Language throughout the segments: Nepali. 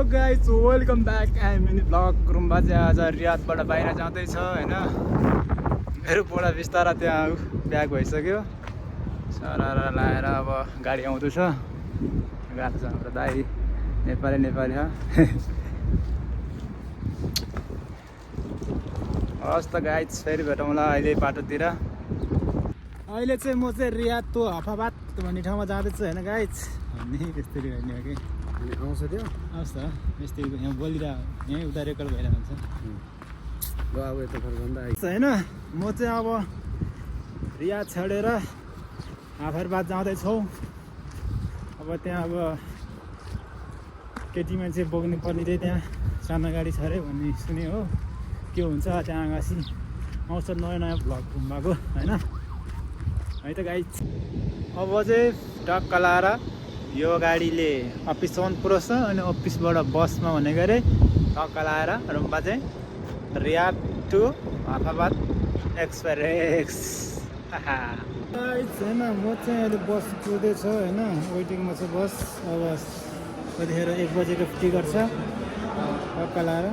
Guys welcome back and mini vlog Rumba चाहिँ आज रियादबाट बाहिर जाँदैछ होइन। मेरो पोडा बिस्तारा त्यहाँ ब्याग भइसक्यो। सरारा लाएर अब गाडी आउँदैछ। गएको छ हाम्रो दाइ नेपाली हस् त गाइज फेरि भेटौँला अहिले बाटोतिर। अहिले चाहिँ म चाहिँ रियाद तो हफाबाद भन्ने ठाउँमा जाँदैछु होइन गाइज। भन्ने त्यस्तै भन्ने हो कि आउँछ त्यो हस् त यस्तै यहाँ बोलिरहेको यहीँ उता रेकर्ड भइरहेको हुन्छ ल अब यता फर्कँदा होइन। म चाहिँ अब रियाद छाडेर हाफाबाद जाँदैछौँ। अब त्यहाँ अब केटी मान्छे बोक्नु पर्ने चाहिँ त्यहाँ सानो गाडी छ अरे भन्ने सुने हो। के हुन्छ त्यहाँ आगासी आउँछ नयाँ भ्लग घुम्बाको होइन है त गाइज। अब चाहिँ टक्क लाएर यो गाडीले अफिससम्म पुऱ्याउँछ अनि अफिसबाट बसमा भनेको अरे टक्क लाएर रुम्बा चाहिँ रियाद टु हाफाबाद एक्सप्रेस। होइन म चाहिँ अहिले बस कुर्दैछु होइन, वेटिङमा छ बस। अब कतिखेर 1 बजेको टिकट छ टक्क लाएर।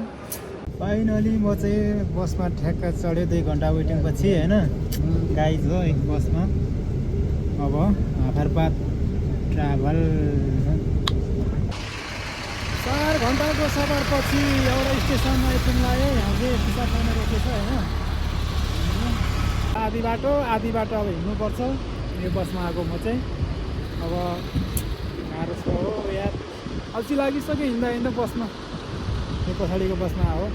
फाइनली म चाहिँ बसमा ठ्याक्क चढ्यो 2 घन्टा वेटिङ पछि होइन गाइज हो बसमा। अब हाफाबाद ट्राभल 4 घन्टाको सफरपछि एउटा स्टेसनमा आइपुग्ला है। यहाँ चाहिँ पिसा खाना रोकेको छ होइन। आधी बाटो अब हिँड्नुपर्छ। यो बसमा आएको म चाहिँ अब गाह्रो छ हो यार। अल्छी लागिसक्यो हिँड्दा बसमा। यो पछाडिको बसमा हो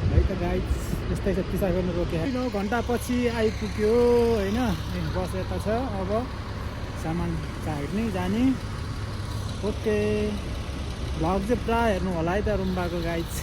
है त गाइज। यस्तै छ पिसा गर्नु रोके 9 घन्टा पछि आइपुग्यो होइन। बस यता छ अब सामान झार्ने जाने। ओके भ्लग चाहिँ प्रायः हेर्नु होला है त रुम्बाको गाइज।